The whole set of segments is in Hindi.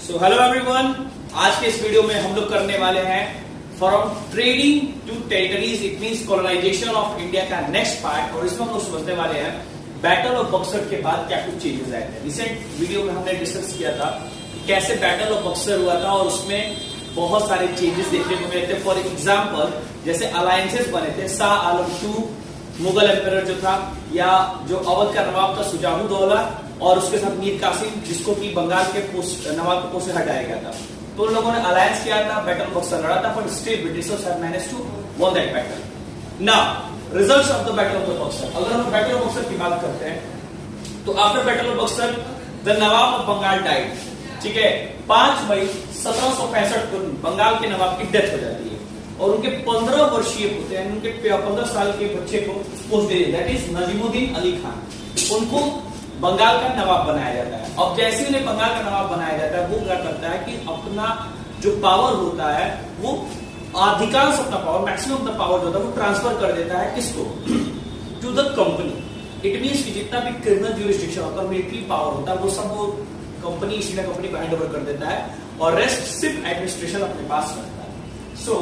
सो हेलो एवरीवन, आज के इस वीडियो में हम लोग करने वाले हैं from trading to territories, it means colonisation of India का नेक्स्ट पार्ट। और इसमें हम लोग समझने वाले हैं बैटल ऑफ बक्सर के बाद क्या कुछ चेंजेस आए थे। रिसेंट वीडियो में हमने डिस्कस किया था कि कैसे बैटल ऑफ बक्सर हुआ था और उसमें बहुत सारे चेंजेस देखने को मिले थे। फॉर एग्जाम्पल जैसे अलायंसेस बने थे, शाह आलम II मुगल एम्परर जो था, या जो अवध का नवाब था सुजाउद्दौला, और उसके साथ मीर कासिम जिसको कि बंगाल के नवाब के पोस्ट से हटाया गया था। तो उन लोगों ने अलायंस किया था, बैटल ऑफ बक्सर लड़ा था, but still Britishers have managed to win that battle. Now results of the battle of the Buxar. अगर हम बैटल ऑफ बक्सर की बात करते हैं तो after battle of Buxar the nawab of Bengal died. ठीक है, 5 मई 1765 को बंगाल के नवाब की डेथ हो जाती है और उनके 15 वर्षीय पुत्र यानी उनके 15 साल के बच्चे को पोस्ट दे दैट इज नजीमुद्दीन अली खान, उनको बंगाल का नवाब बनाया जाता है। अब जैसे उन्हें बंगाल का नवाब बनाया जाता है, वो क्या करता है कि अपना जो पावर होता है वो अधिकांश अपना पावर, मैक्सिमम अपना पावर जो होता है वो ट्रांसफर कर देता है किसको, to the company. It means कि जितना भी क्रिमिनल ज्यूरिसडिक्शन होता है, मिलिट्री पावर होता है, वो सब वो कंपनी ईस्ट इंडिया कंपनी को हैंड ओवर कर देता है और रेस्ट सिर्फ एडमिनिस्ट्रेशन अपने पास रखता है। So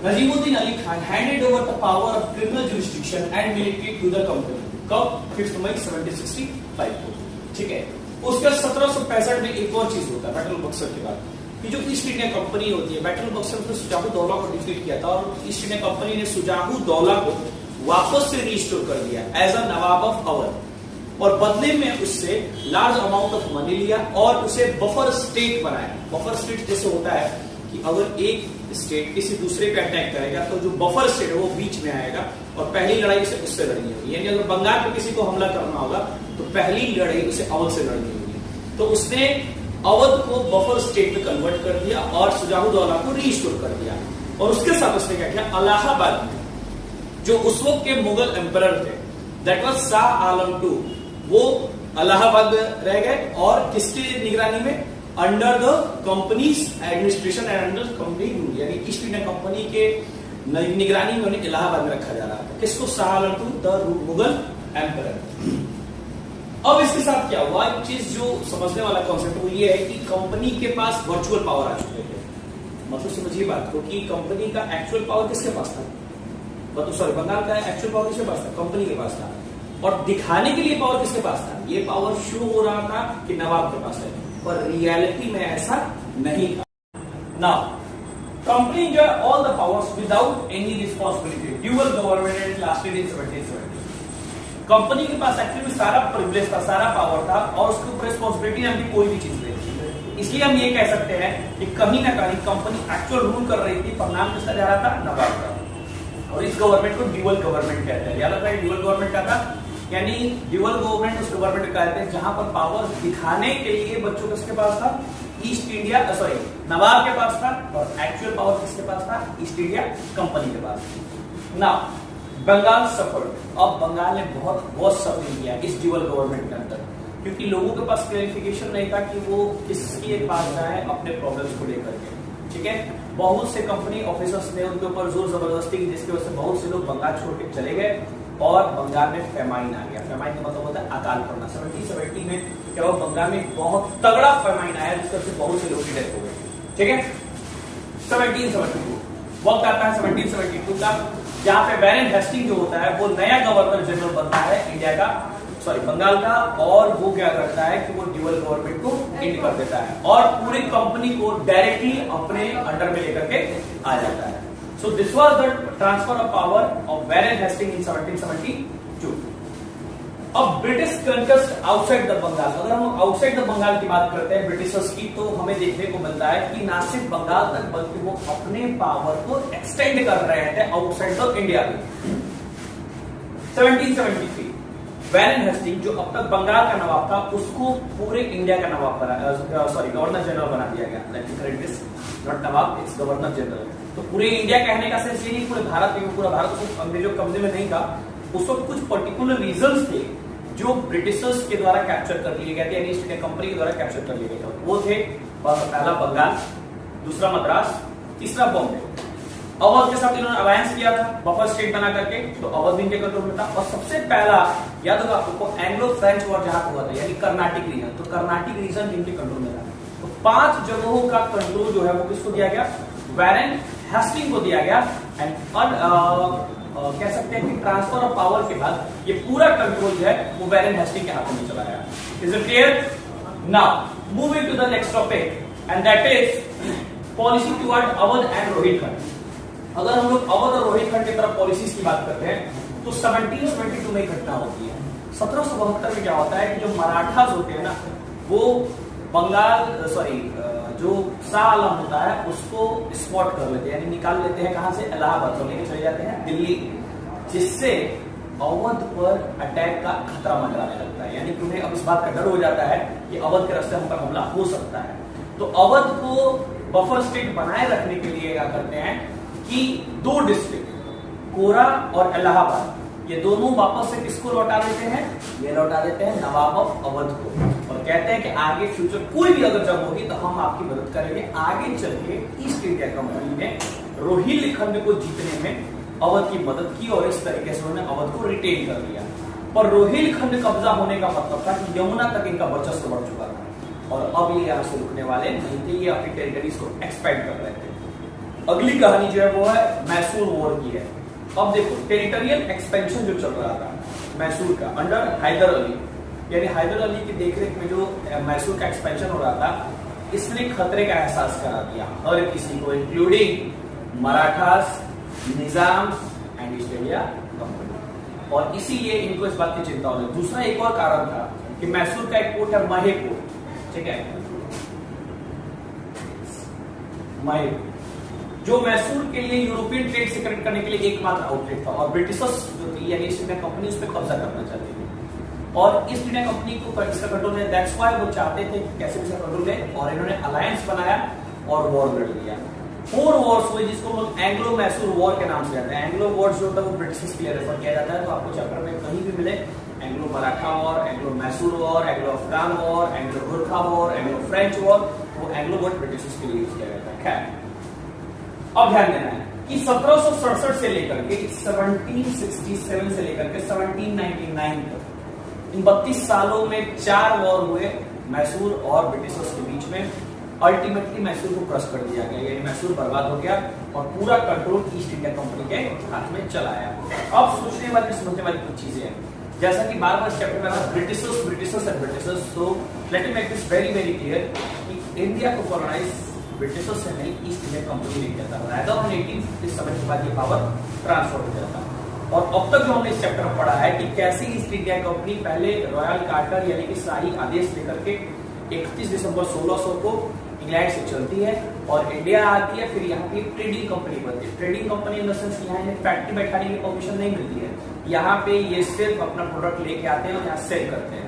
Najmuddin Ali Khan handed over the power of criminal jurisdiction and military to the company. कब? 5 मई 1765 को। ठीक है, उसके 1765 में एक और चीज होता है बैटल ऑफ बक्सर के बाद, कि जो ईस्ट इंडिया कंपनी होती है, बैटल ऑफ बक्सर में सुजाउद्दौला को डिफीट किया था और ईस्ट इंडिया कंपनी ने सुजाउद्दौला को वापस से रिस्टोर कर दिया as a nawab of Awadh, और बदले में उससे लार्ज अमाउंट ऑफ मनी लिया और उसे बफर स्टेट बनाया। बफर स्टेट जैसे होता है कि अगर एक स्टेट किसी दूसरे पे अटैक करेगा तो जो बफर स्टेट है वो बीच में आएगा और पहली लड़ाई उसे उससे लड़नी होगी। यानी अगर बंगाल पे किसी को हमला करना होगा तो पहली लड़ाई उसे अवध से लड़नी होगी। तो उसने अवध को बफर स्टेट में कन्वर्ट कर दिया और सुजाउद्दौला को रीस्टोर कर दिया। और उसके साथ उसने क्या किया, इलाहाबाद में जो उस वक्त के मुगल एम्परर थे that was Shah Alam II, वो इलाहाबाद में रह गए और किसकी निगरानी में, under the companies administration and under company rule, यानी ईस्ट इंडिया कंपनी के निगरानी में उन्हें इलाहाबाद में रखा जा रहा था। किसको? Shah Alam II the Mughal emperor. अब इसके साथ क्या हुआ, एक चीज जो समझने वाला कॉन्सेप्ट वो ये है कि कंपनी के पास वर्चुअल पावर आ चुके थे। मतलब समझिए बात को कि कंपनी का एक्चुअल पावर किसके पास था, बंगाल का एक्चुअल पावर किसके पास था, कंपनी के पास था, और दिखाने के लिए पावर किसके पास था, ये पावर शो हो रहा था कि नवाब के पास है, पर रियलिटी में ऐसा नहीं था। Now company enjoy all the powers without any responsibility, dual government lasted in 1770। Company के पास एक्चुअली सारा प्रिविलेज था, सारा पावर था और उसके ऊपर रिस्पांसिबिलिटी नाम की कोई भी चीज नहीं थी। इसलिए हम ये कह सकते हैं कि कहीं ना कहीं कंपनी एक्चुअल रूल कर रही थी पर नाम किसका जा रहा था, नवाब का। और इस गवर्नमेंट को ड्यूअल गवर्नमेंट कहते हैं। याद रखना है ड्यूअल गवर्नमेंट का था, यानी ड्यूअल गवर्नमेंट उस गवर्नमेंट का कहते हैं जहां पर पावर दिखाने के लिए बच्चों किसके पास था, ईस्ट इंडिया नवाब के पास था, और एक्चुअल पावर किसके पास था, ईस्ट इंडिया कंपनी के पास। ना बंगाल सफर्ड, अब बंगाल ने बहुत सफर किया इस ड्यूअल गवर्नमेंट के अंदर, क्योंकि लोगों के पास क्लैरिफिकेशन नहीं था कि वो किसके पास जाए अपने प्रॉब्लम्स को लेकर के। ठीक है, बहुत से कंपनी ऑफिसर्स ने उनके ऊपर जोर जबरदस्ती की, जिसकी वजह से बहुत से लोग बंगाल छोड़ के चले गए और बंगाल में फेमाइन आ गया। फेमाइन का मतलब होता है अकाल पड़ना। 1770 में क्या हुआ, बंगाल में बहुत तगड़ा फेमाइन आया जिसकी वजह से बहुत से लोगों की डेथ हो गई। ठीक है, 1772 वक्त आता है 1772 का, जहां पे बैरन हेस्टिंग जो होता है वो नया गवर्नर जनरल बनता है इंडिया का, बंगाल का, और वो क्या करता है कि वो ड्यूअल गवर्नमेंट को एंड कर देता है और पूरी कंपनी को डायरेक्टली अपने अंडर में लेकर के आ जाता है। So this was the transfer of power of Warren Hastings in 1772. अब British conquest outside the Bengal. अगर हम आउटसाइड द बंगाल की बात करते हैं ब्रिटिशर्स की, तो हमें देखने को मिलता है कि ना सिर्फ बंगाल तक बल्कि वो अपने पावर को एक्सटेंड कर रहे थे आउटसाइड द इंडिया में। 1773 वैरेन हेस्टिंग जो अब तक बंगाल का नवाब था उसको पूरे इंडिया का नवाब गवर्नर जनरल बना दिया गया। Not Nawab, it's governor general. तो पूरे इंडिया कहने का सेंस ये नहीं पूरे भारत में, पूरा भारत उसको अंग्रेजों के कब्जे में नहीं था। उस वक्त कुछ पर्टिकुलर रीजंस थे जो ब्रिटिशर्स के द्वारा कैप्चर कर लिए गए थे, यानी ईस्ट इंडिया कंपनी के द्वारा कैप्चर कर लिए गए थे। वो थे पहला बंगाल, दूसरा मद्रास, तीसरा बॉम्बे। अवध के साथ इन्होंने अलायंस किया था बफर स्टेट बना करके, तो अवध इनके कंट्रोल में था। और सबसे पहला याद होगा आपको एंग्लो फ्रेंच वॉर जहां हुआ था, यानी कर्नाटिक रीजन, तो कर्नाटिक रीजन इनके कंट्रोल में था। तो 5 जगहों का कंट्रोल जो है वो किसको दिया गया, वैरेन हेस्टिंग को दिया गया। एंड कह सकते हैं कि ट्रांसफर ऑफ पावर के बाद ये पूरा कंट्रोल जो है वो वैरेन हेस्टिंग के हाथों में चला गया। Is it clear? Now moving to the next topic and that is policy toward Awadh and Rohilkhand. अगर हम लोग अवध और रोहिलखंड की तरफ पॉलिसीज की बात करते हैं तो 1722 में घटना होती है। 1772 में क्या होता है कि जो मराठास होते हैं ना वो बंगाल जो शाह आलम होता है उसको स्पॉट कर लेते हैं, यानी निकाल लेते हैं कहां से, इलाहाबाद से लेके चले जाते हैं दिल्ली, जिससे अवध पर अटैक का खतरा मंडराने लगता है। यानी कि उन्हें अब इस बात का डर हो जाता है कि अवध के रास्ते हम पर हमला हो सकता है। तो अवध को बफर स्टेट बनाए रखने के लिए क्या करते हैं कि 2 डिस्ट्रिक्ट कोरा और इलाहाबाद ये दोनों वापस से किसको लौटा देते हैं, ये लौटा देते हैं नवाब ऑफ अवध को, और कहते हैं कि आगे फ्यूचर कोई भी अगर जंग होगी तो हम आपकी मदद करेंगे। आगे चल के ईस्ट इंडिया कंपनी ने रोहिलखंड को जीतने में अवध की मदद की और इस तरीके से उन्होंने अवध को रिटेन कर लिया। पर रोहिलखंड कब्जा होने का मतलब था कि यमुना तक इनका वर्चस्व बढ़ चुका था और अब ये यहां से रुकने वाले नहीं थे, ये अपनी टेरिटरीज को एक्सपेंड कर रहे थे। अगली कहानी जो है वो है मैसूर वॉर की है। अब देखो टेरिटोरियल एक्सपेंशन जो चल रहा था मैसूर का अंडर हैदर अली, यानी हैदर अली की देखरेख में जो मैसूर का एक्सपेंशन हो रहा था, इसने खतरे का एहसास करा दिया हर किसी को, including Marathas, Nizam and east India company, और इसीलिए इनको इस बात की चिंता हो गई। दूसरा एक और कारण था कि मैसूर का एक पोर्ट है महेपुर, ठीक है, महेपुर जो मैसूर के लिए यूरोपियन ट्रेड से कनेक्ट करने के लिए एकमात्र आउटलेट था, और ब्रिटिशर्स जो थी यानी ईस्ट इंडिया कंपनी उस पर कब्जा करना चाहती थी और ईस्ट इंडिया कंपनी को इसका कंट्रोल है। दैट्स व्हाई वो चाहते थे कि कैसे भी इसका कंट्रोल है, और इन्होंने अलायंस बनाया और वॉर लड़ लिया। 4 वॉर्स हुए जिसको हम लोग एंग्लो मैसूर वॉर के नाम से जानते हैं। एंग्लो वॉर्स जो होता है वो ब्रिटिशर्स के लिए रेफर किया जाता है, तो आपको चैप्टर में कहीं भी मिले Anglo Maratha war, Anglo Mysore war, Anglo Afghan war, Anglo Gurkha war, Anglo French war, वो एंग्लो वर्ड ब्रिटिशर्स के लिए यूज किया जाता है। खैर अब ध्यान देना है कि 1767 से लेकर के 1767 से लेकर के 1799 तक इन 32 सालों में 4 वॉर हुए मैसूर और ब्रिटिशर्स के बीच में। अल्टीमेटली मैसूर को क्रश कर दिया गया, यानी मैसूर बर्बाद हो गया और पूरा कंट्रोल ईस्ट इंडिया कंपनी के हाथ में चला आया। अब सोचने वाली समझने वाली कुछ चीजें हैं, जैसा कि बार बार चैप्टर में Britishers Britishers and Britishers, so let me make this very very clear कि इंडिया को कॉलोनाइज ब्रिटिशर्स से नहीं ईस्ट इंडिया कंपनी ने किया था। रादर 1857 के बाद ये पावर ट्रांसफर हो गया था। और अब तक जो हमने इस चैप्टर में पढ़ा है कि कैसे ईस्ट इंडिया कंपनी पहले रॉयल कार्टर यानी कि शाही आदेश लेकर के 31 दिसंबर 1600 को इंग्लैंड से चलती है और इंडिया आती है, फिर यहाँ की ट्रेडिंग कंपनी बनती है। Trading company in the sense यहाँ फैक्ट्री बैठाने की परमिशन नहीं मिलती है, यहाँ पे ये सिर्फ अपना प्रोडक्ट लेके आते हैं और यहाँ सेल करते हैं।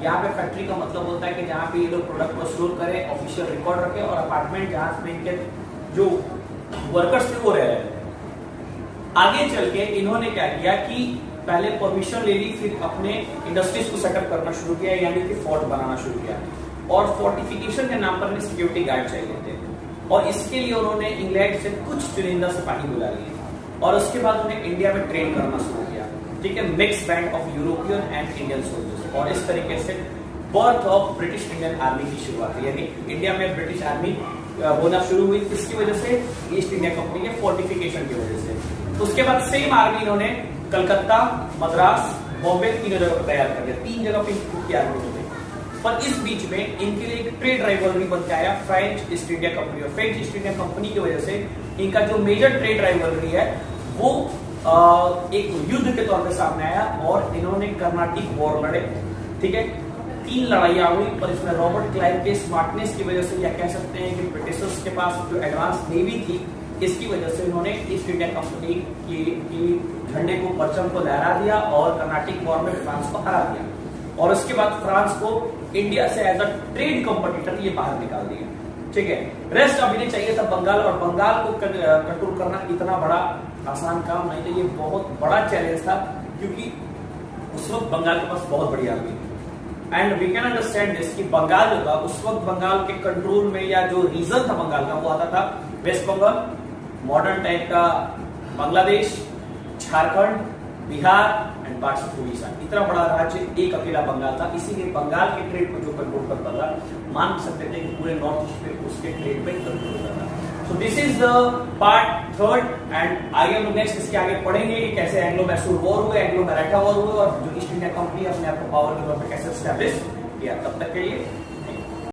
यहाँ पे फैक्ट्री का मतलब होता है कि जहाँ पे ये लोग प्रोडक्ट को स्टोर करें, ऑफिशियल रिकॉर्ड रखें और अपार्टमेंट जहाँ पे इनके जो वर्कर्स थे वो रह रहे थे। आगे चल के इन्होंने क्या किया कि पहले परमिशन ले ली, फिर अपने इंडस्ट्रीज को सेटअप करना शुरू किया, यानी कि फोर्ट बनाना शुरू किया और फोर्टिफिकेशन के नाम पर सिक्योरिटी गार्ड चाहिए थे और इसके लिए उन्होंने इंग्लैंड से कुछ चुनिंदा सिपाही बुला लिए और उसके बाद उन्हें इंडिया में ट्रेन करना शुरू किया। ठीक है, mix band of European and Indian soldiers, और इस तरीके से birth of British Indian army की शुरुआत हुई, यानी इंडिया में ब्रिटिश आर्मी होना शुरू हुई। किसकी वजह से? ईस्ट इंडिया कंपनी के फोर्टिफिकेशन की वजह से। उसके बाद सेम आर्मी इन्होंने कलकत्ता, मद्रास, बॉम्बे तीनों जगह पर तैयार कर दिया, 3 जगह पे इनकी आर्मी हो गई। पर इस बीच में इनके लिए एक ट्रेड राइवलरी बन के आया फ्रेंच ईस्ट इंडिया कंपनी, और फ्रेंच ईस्ट इंडिया कंपनी की वजह से इनका जो मेजर ट्रेड राइवलरी है वो एक युद्ध के तौर पे सामने आया और इन्होंने कर्नाटिक वॉर लड़े। ठीक है, 3 लड़ाइयां हुई, पर इसमें रॉबर्ट क्लाइव के स्मार्टनेस की वजह से, या कह सकते हैं कि ब्रिटिशर्स के पास जो एडवांस नेवी थी, इसकी वजह से उन्होंने ईस्ट इंडिया कंपनी की झंडे को, परचम को लहरा दिया और कर्नाटिक वॉर में फ्रांस को हरा दिया। और उसके बाद फ्रांस को इंडिया से एज अ ट्रेड कॉम्पिटिटर ये बाहर निकाल दिया। ठीक है, रेस्ट अभी नहीं चाहिए था बंगाल, और बंगाल को कंट्रोल करना इतना बड़ा आसान काम नहीं था, ये बहुत बड़ा चैलेंज था क्योंकि उस वक्त बंगाल के पास बहुत बड़ी आर्मी थी। And we can understand this कि बंगाल जो था उस वक्त बंगाल के कंट्रोल में, या जो रीजन था बंगाल का, वो आता था वेस्ट बंगाल, मॉडर्न टाइप का Bangladesh, Jharkhand, Bihar and parts of Orissa. इतना बड़ा राज्य एक अकेला बंगाल था, इसीलिए बंगाल के ट्रेड को जो कंट्रोल करता था, मान सकते थे कि पूरे नॉर्थ ईस्ट पे उसके ट्रेड पे कंट्रोल होता था। So this is the part third and आगे हम लोग नेक्स्ट इसके आगे पढ़ेंगे कि कैसे एंग्लो मैसूर वॉर हुए, एंग्लो मराठा वॉर हुए और जो ईस्ट इंडिया कंपनी अपने आप को पावर के तौर पर कैसे एस्टैब्लिश किया। तब तक के लिए